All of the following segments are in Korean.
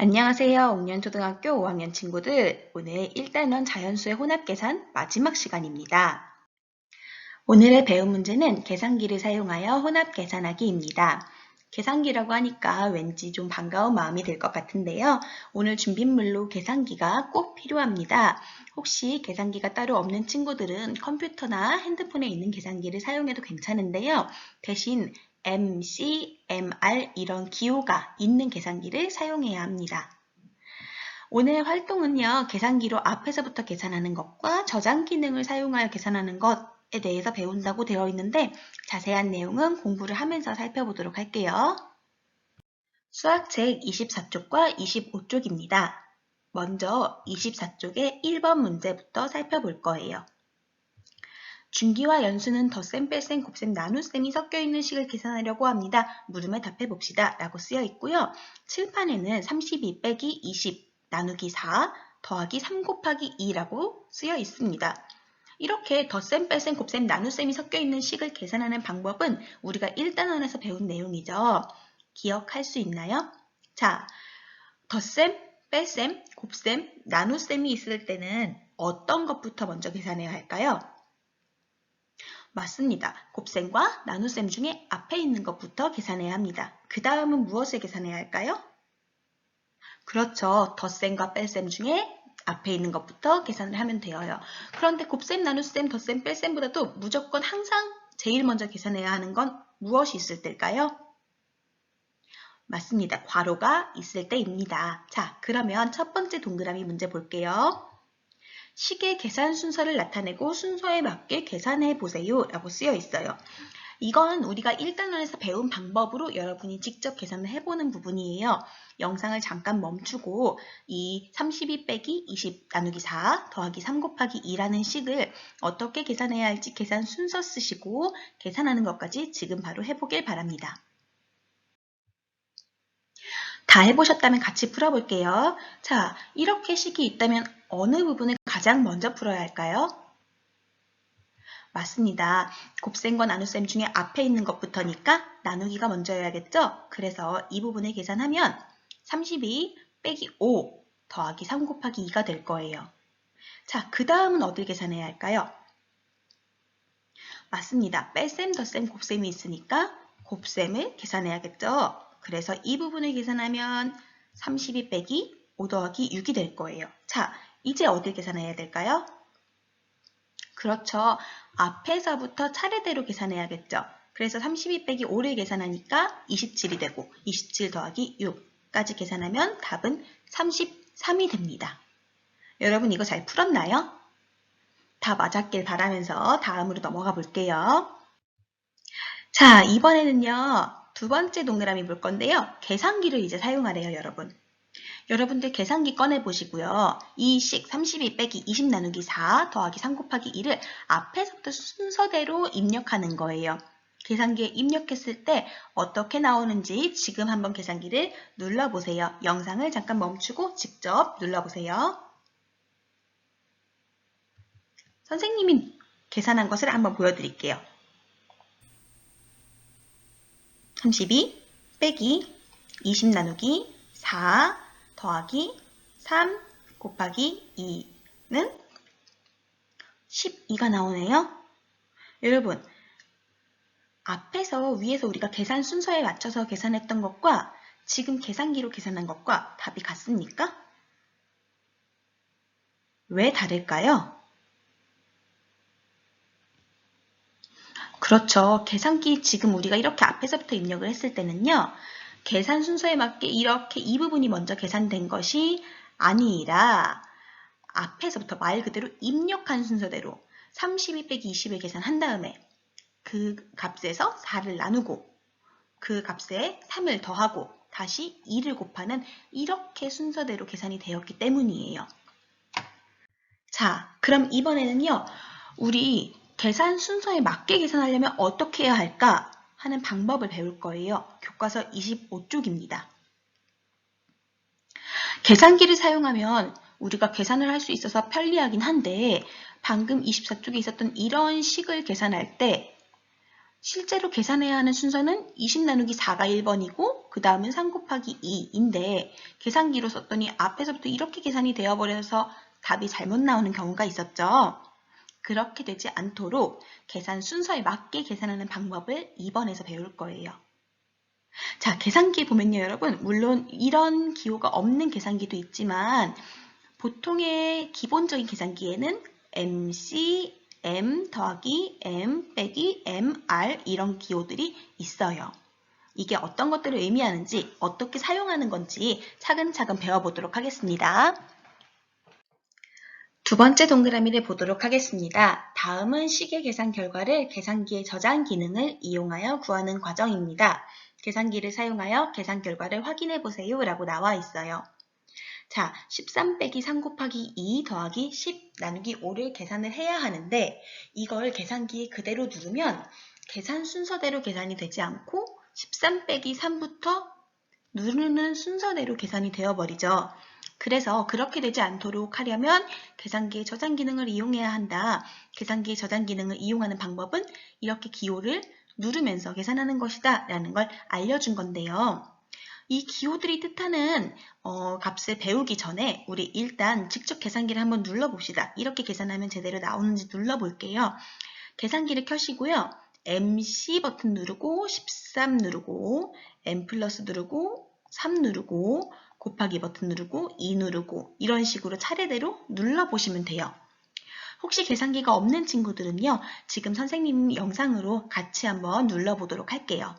안녕하세요. 옥년초등학교 5학년 친구들. 오늘 1단원 자연수의 혼합계산 마지막 시간입니다. 오늘의 배운 문제는 계산기를 사용하여 혼합계산하기입니다. 계산기라고 하니까 왠지 좀 반가운 마음이 들 것 같은데요. 오늘 준비물로 계산기가 꼭 필요합니다. 혹시 계산기가 따로 없는 친구들은 컴퓨터나 핸드폰에 있는 계산기를 사용해도 괜찮은데요. 대신 MC, MR 이런 기호가 있는 계산기를 사용해야 합니다. 오늘 활동은요, 계산기로 앞에서부터 계산하는 것과 저장 기능을 사용하여 계산하는 것에 대해서 배운다고 되어 있는데 자세한 내용은 공부를 하면서 살펴보도록 할게요. 수학책 24쪽과 25쪽입니다. 먼저 24쪽의 1번 문제부터 살펴볼 거예요. 중기와 연수는 덧셈, 뺄셈, 곱셈, 나눗셈이 섞여있는 식을 계산하려고 합니다. 물음에 답해봅시다. 라고 쓰여 있고요. 칠판에는 32 빼기 20 나누기 4 더하기 3 곱하기 2라고 쓰여 있습니다. 이렇게 덧셈, 뺄셈, 곱셈, 나눗셈이 섞여있는 식을 계산하는 방법은 우리가 1단원에서 배운 내용이죠. 기억할 수 있나요? 자, 덧셈, 뺄셈, 곱셈, 나눗셈이 있을 때는 어떤 것부터 먼저 계산해야 할까요? 맞습니다. 곱셈과 나눗셈 중에 앞에 있는 것부터 계산해야 합니다. 그 다음은 무엇을 계산해야 할까요? 그렇죠. 덧셈과 뺄셈 중에 앞에 있는 것부터 계산을 하면 되어요. 그런데 곱셈, 나눗셈, 덧셈, 뺄셈보다도 무조건 항상 제일 먼저 계산해야 하는 건 무엇이 있을 때일까요? 맞습니다. 괄호가 있을 때입니다. 자, 그러면 첫 번째 동그라미 문제 볼게요. 식의 계산 순서를 나타내고 순서에 맞게 계산해 보세요 라고 쓰여 있어요. 이건 우리가 1단원에서 배운 방법으로 여러분이 직접 계산을 해보는 부분이에요. 영상을 잠깐 멈추고 이 32 빼기 20 나누기 4 더하기 3 곱하기 2라는 식을 어떻게 계산해야 할지 계산 순서 쓰시고 계산하는 것까지 지금 바로 해보길 바랍니다. 다 해보셨다면 같이 풀어볼게요. 자, 이렇게 식이 있다면 어느 부분을 가장 먼저 풀어야 할까요? 맞습니다. 곱셈과 나눗셈 중에 앞에 있는 것부터니까 나누기가 먼저여야겠죠? 그래서 이 부분을 계산하면 32 빼기 5 더하기 3 곱하기 2가 될 거예요. 자, 그 다음은 어딜 계산해야 할까요? 맞습니다. 뺄셈, 덧셈, 곱셈이 있으니까 곱셈을 계산해야겠죠? 그래서 이 부분을 계산하면 32 빼기 5 더하기 6이 될 거예요. 자, 이제 어딜 계산해야 될까요? 그렇죠. 앞에서부터 차례대로 계산해야겠죠. 그래서 32 빼기 5를 계산하니까 27이 되고 27 더하기 6까지 계산하면 답은 33이 됩니다. 여러분 이거 잘 풀었나요? 다 맞았길 바라면서 다음으로 넘어가 볼게요. 자, 이번에는요. 두 번째 동그라미 볼 건데요. 계산기를 이제 사용하래요, 여러분. 여러분들 계산기 꺼내보시고요. 이 식 32 빼기 20 나누기 4 더하기 3 곱하기 2를 앞에서부터 순서대로 입력하는 거예요. 계산기에 입력했을 때 어떻게 나오는지 지금 한번 계산기를 눌러보세요. 영상을 잠깐 멈추고 직접 눌러보세요. 선생님이 계산한 것을 한번 보여드릴게요. 32 빼기 20 나누기 4 더하기 3 곱하기 2는 12가 나오네요. 여러분, 앞에서 위에서 우리가 계산 순서에 맞춰서 계산했던 것과 지금 계산기로 계산한 것과 답이 같습니까? 왜 다를까요? 그렇죠. 계산기 지금 우리가 이렇게 앞에서부터 입력을 했을 때는요. 계산 순서에 맞게 이렇게 이 부분이 먼저 계산된 것이 아니라 앞에서부터 말 그대로 입력한 순서대로 32 빼기 20을 계산한 다음에 그 값에서 4를 나누고 그 값에 3을 더하고 다시 2를 곱하는 이렇게 순서대로 계산이 되었기 때문이에요. 자, 그럼 이번에는요. 우리 계산 순서에 맞게 계산하려면 어떻게 해야 할까 하는 방법을 배울 거예요. 교과서 25쪽입니다. 계산기를 사용하면 우리가 계산을 할 수 있어서 편리하긴 한데 방금 24쪽에 있었던 이런 식을 계산할 때 실제로 계산해야 하는 순서는 20 나누기 4가 1번이고 그 다음은 3 곱하기 2인데 계산기로 썼더니 앞에서부터 이렇게 계산이 되어버려서 답이 잘못 나오는 경우가 있었죠. 그렇게 되지 않도록 계산 순서에 맞게 계산하는 방법을 2번에서 배울 거예요. 자, 계산기 보면요, 여러분. 물론 이런 기호가 없는 계산기도 있지만 보통의 기본적인 계산기에는 MC, M 더하기 M 빼기 MR 이런 기호들이 있어요. 이게 어떤 것들을 의미하는지, 어떻게 사용하는 건지 차근차근 배워보도록 하겠습니다. 두 번째 동그라미를 보도록 하겠습니다. 다음은 시계 계산 결과를 계산기의 저장 기능을 이용하여 구하는 과정입니다. 계산기를 사용하여 계산 결과를 확인해 보세요 라고 나와 있어요. 자, 13 빼기 3 곱하기 2 더하기 10 나누기 5를 계산을 해야 하는데 이걸 계산기에 그대로 누르면 계산 순서대로 계산이 되지 않고 13 빼기 3부터 누르는 순서대로 계산이 되어버리죠. 그래서 그렇게 되지 않도록 하려면 계산기의 저장 기능을 이용해야 한다. 계산기의 저장 기능을 이용하는 방법은 이렇게 기호를 누르면서 계산하는 것이다 라는 걸 알려준 건데요. 이 기호들이 뜻하는 값을 배우기 전에 우리 일단 직접 계산기를 한번 눌러봅시다. 이렇게 계산하면 제대로 나오는지 눌러볼게요. 계산기를 켜시고요. MC 버튼 누르고 13 누르고 M 플러스 누르고 3 누르고 곱하기 버튼 누르고 2 누르고 이런 식으로 차례대로 눌러보시면 돼요. 혹시 계산기가 없는 친구들은요. 지금 선생님 영상으로 같이 한번 눌러보도록 할게요.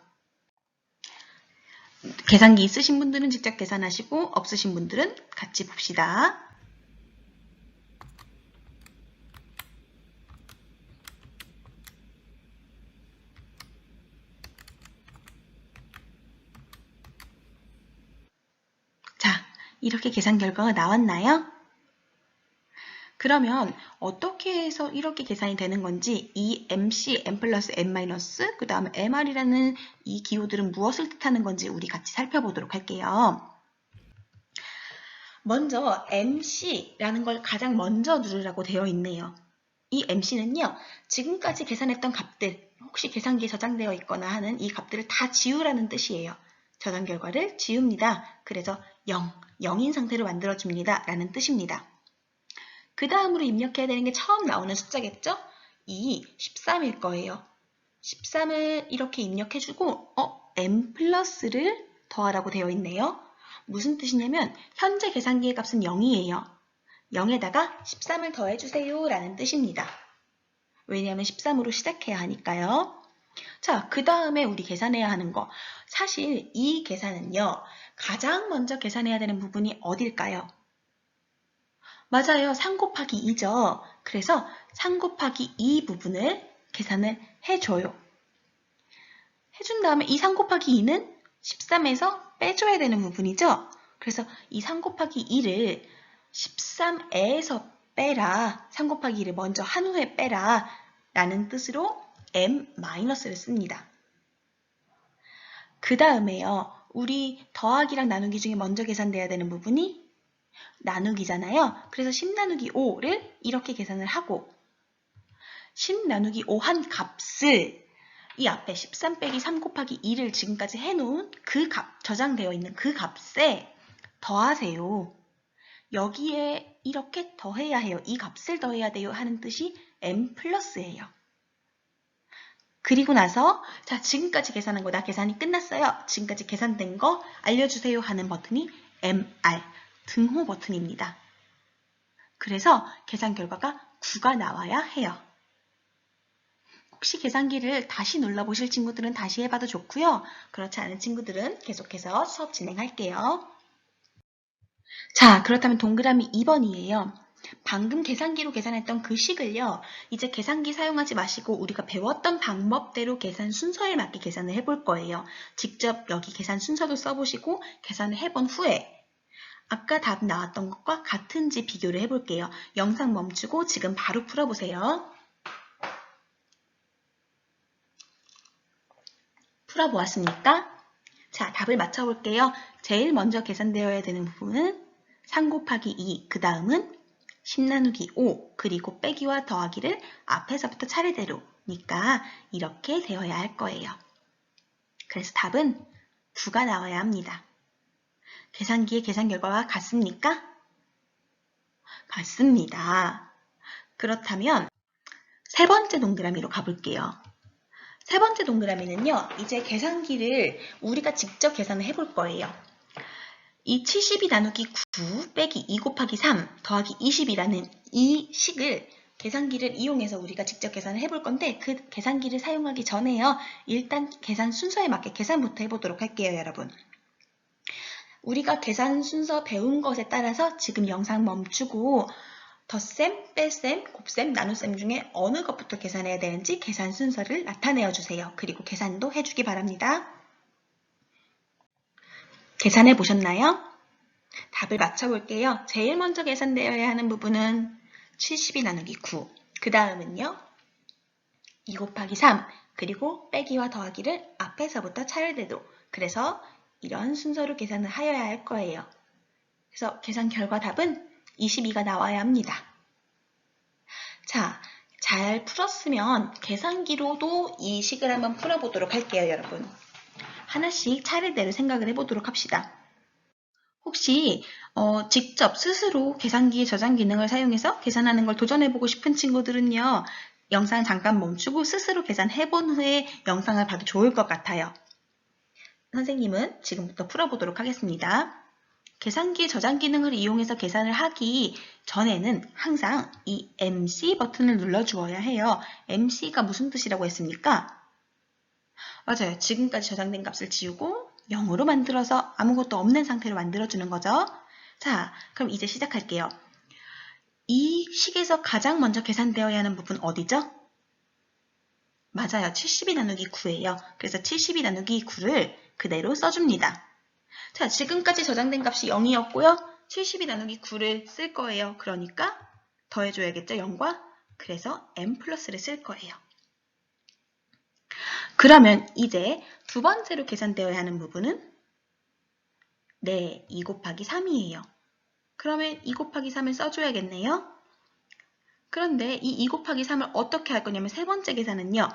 계산기 있으신 분들은 직접 계산하시고 없으신 분들은 같이 봅시다. 자, 이렇게 계산 결과가 나왔나요? 그러면 어떻게 해서 이렇게 계산이 되는 건지 이 MC, M 플러스 M 마이너스, 그 다음에 MR이라는 이 기호들은 무엇을 뜻하는 건지 우리 같이 살펴보도록 할게요. 먼저 MC라는 걸 가장 먼저 누르라고 되어 있네요. 이 MC는요, 지금까지 계산했던 값들, 혹시 계산기에 저장되어 있거나 하는 이 값들을 다 지우라는 뜻이에요. 저장 결과를 지웁니다. 그래서 0, 0인 상태로 만들어줍니다. 라는 뜻입니다. 그 다음으로 입력해야 되는 게 처음 나오는 숫자겠죠? 이 13일 거예요. 13을 이렇게 입력해주고 M 플러스를 더하라고 되어 있네요. 무슨 뜻이냐면 현재 계산기의 값은 0이에요. 0에다가 13을 더해주세요 라는 뜻입니다. 왜냐하면 13으로 시작해야 하니까요. 자, 그 다음에 우리 계산해야 하는 거. 사실 이 계산은요. 가장 먼저 계산해야 되는 부분이 어딜까요? 맞아요. 3 곱하기 2죠. 그래서 3 곱하기 2 부분을 계산을 해줘요. 해준 다음에 이 3 곱하기 2는 13에서 빼줘야 되는 부분이죠. 그래서 이 3 곱하기 2를 13에서 빼라. 3 곱하기 2를 먼저 한 후에 빼라. 라는 뜻으로 M-를 씁니다. 그 다음에요. 우리 더하기랑 나누기 중에 먼저 계산돼야 되는 부분이 나누기잖아요. 그래서 10 나누기 5를 이렇게 계산을 하고 10 나누기 5 한 값을 이 앞에 13 빼기 3 곱하기 2를 지금까지 해놓은 그 값, 저장되어 있는 그 값에 더하세요. 여기에 이렇게 더해야 해요. 이 값을 더해야 돼요 하는 뜻이 M 플러스예요. 그리고 나서 자 지금까지 계산한 거 나 계산이 끝났어요. 지금까지 계산된 거 알려주세요 하는 버튼이 MR 등호 버튼입니다. 그래서 계산 결과가 9가 나와야 해요. 혹시 계산기를 다시 눌러보실 친구들은 다시 해봐도 좋고요. 그렇지 않은 친구들은 계속해서 수업 진행할게요. 자, 그렇다면 동그라미 2번이에요. 방금 계산기로 계산했던 그 식을요. 이제 계산기 사용하지 마시고 우리가 배웠던 방법대로 계산 순서에 맞게 계산을 해볼 거예요. 직접 여기 계산 순서도 써보시고 계산을 해본 후에 아까 답 나왔던 것과 같은지 비교를 해볼게요. 영상 멈추고 지금 바로 풀어보세요. 풀어보았습니까? 자, 답을 맞춰볼게요. 제일 먼저 계산되어야 되는 부분은 3 곱하기 2, 그 다음은 10 나누기 5, 그리고 빼기와 더하기를 앞에서부터 차례대로니까 이렇게 되어야 할 거예요. 그래서 답은 9가 나와야 합니다. 계산기의 계산 결과와 같습니까? 같습니다. 그렇다면 세 번째 동그라미로 가볼게요. 세 번째 동그라미는요, 이제 계산기를 우리가 직접 계산을 해볼 거예요. 이 72 나누기 9 빼기 2 곱하기 3 더하기 20이라는 이 식을 계산기를 이용해서 우리가 직접 계산을 해볼 건데, 그 계산기를 사용하기 전에요, 일단 계산 순서에 맞게 계산부터 해보도록 할게요, 여러분. 우리가 계산 순서 배운 것에 따라서 지금 영상 멈추고 덧셈, 뺄셈, 곱셈, 나눗셈 중에 어느 것부터 계산해야 되는지 계산 순서를 나타내어 주세요. 그리고 계산도 해주기 바랍니다. 계산해 보셨나요? 답을 맞춰볼게요. 제일 먼저 계산되어야 하는 부분은 72 나누기 9, 그 다음은요 2 곱하기 3, 그리고 빼기와 더하기를 앞에서부터 차례대로, 그래서 이런 순서로 계산을 하여야 할 거예요. 그래서 계산 결과 답은 22가 나와야 합니다. 자, 잘 풀었으면 계산기로도 이 식을 한번 풀어보도록 할게요, 여러분. 하나씩 차례대로 생각을 해보도록 합시다. 혹시 직접 스스로 계산기의 저장 기능을 사용해서 계산하는 걸 도전해보고 싶은 친구들은요, 영상 잠깐 멈추고 스스로 계산해본 후에 영상을 봐도 좋을 것 같아요. 선생님은 지금부터 풀어보도록 하겠습니다. 계산기 저장 기능을 이용해서 계산을 하기 전에는 항상 이 MC 버튼을 눌러주어야 해요. MC가 무슨 뜻이라고 했습니까? 맞아요. 지금까지 저장된 값을 지우고 0으로 만들어서 아무것도 없는 상태로 만들어주는 거죠. 자, 그럼 이제 시작할게요. 이 식에서 가장 먼저 계산되어야 하는 부분 어디죠? 맞아요. 72 나누기 9예요. 그래서 72 나누기 9를 그대로 써줍니다. 자, 지금까지 저장된 값이 0이었고요. 72 나누기 9를 쓸 거예요. 그러니까 더해줘야겠죠, 0과? 그래서 m 플러스를 쓸 거예요. 그러면 이제 두 번째로 계산되어야 하는 부분은 네, 2 곱하기 3이에요. 그러면 2 곱하기 3을 써줘야겠네요. 그런데 이 2 곱하기 3을 어떻게 할 거냐면 세 번째 계산은요.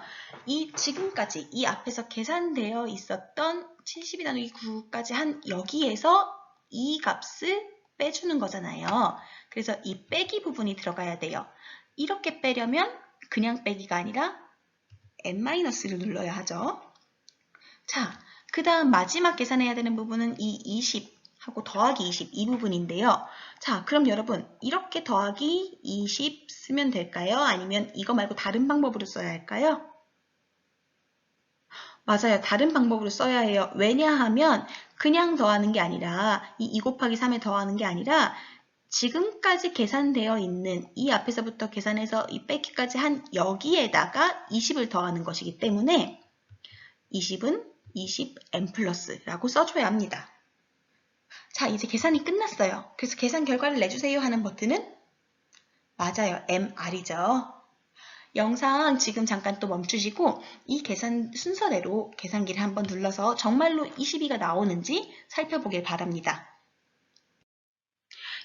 지금까지 이 앞에서 계산되어 있었던 72 나누기 9까지 한 여기에서 이 값을 빼주는 거잖아요. 그래서 이 빼기 부분이 들어가야 돼요. 이렇게 빼려면 그냥 빼기가 아니라 n-를 눌러야 하죠. 자, 그 다음 마지막 계산해야 되는 부분은 이 20 하고 더하기 20 이 부분인데요. 자, 그럼 여러분 이렇게 더하기 20 쓰면 될까요? 아니면 이거 말고 다른 방법으로 써야 할까요? 맞아요. 다른 방법으로 써야 해요. 왜냐하면 그냥 더하는 게 아니라 이 2 곱하기 3에 더하는 게 아니라 지금까지 계산되어 있는 이 앞에서부터 계산해서 이 빼기까지 한 여기에다가 20을 더하는 것이기 때문에 20은 20n 플러스라고 써줘야 합니다. 자, 이제 계산이 끝났어요. 그래서 계산 결과를 내주세요 하는 버튼은 맞아요. MR이죠. 영상 지금 잠깐 또 멈추시고 이 계산 순서대로 계산기를 한번 눌러서 정말로 22가 나오는지 살펴보길 바랍니다.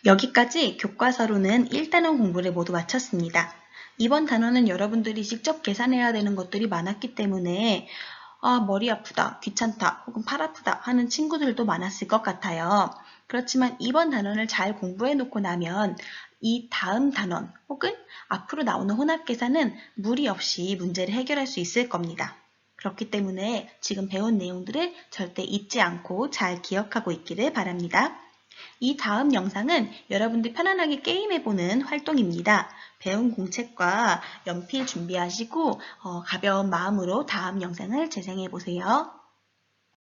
여기까지 교과서로는 1단원 공부를 모두 마쳤습니다. 이번 단원은 여러분들이 직접 계산해야 되는 것들이 많았기 때문에 머리 아프다, 귀찮다, 혹은 팔 아프다 하는 친구들도 많았을 것 같아요. 그렇지만 이번 단원을 잘 공부해 놓고 나면 이 다음 단원 혹은 앞으로 나오는 혼합계산은 무리 없이 문제를 해결할 수 있을 겁니다. 그렇기 때문에 지금 배운 내용들을 절대 잊지 않고 잘 기억하고 있기를 바랍니다. 이 다음 영상은 여러분들 편안하게 게임해보는 활동입니다. 배운 공책과 연필 준비하시고 가벼운 마음으로 다음 영상을 재생해보세요.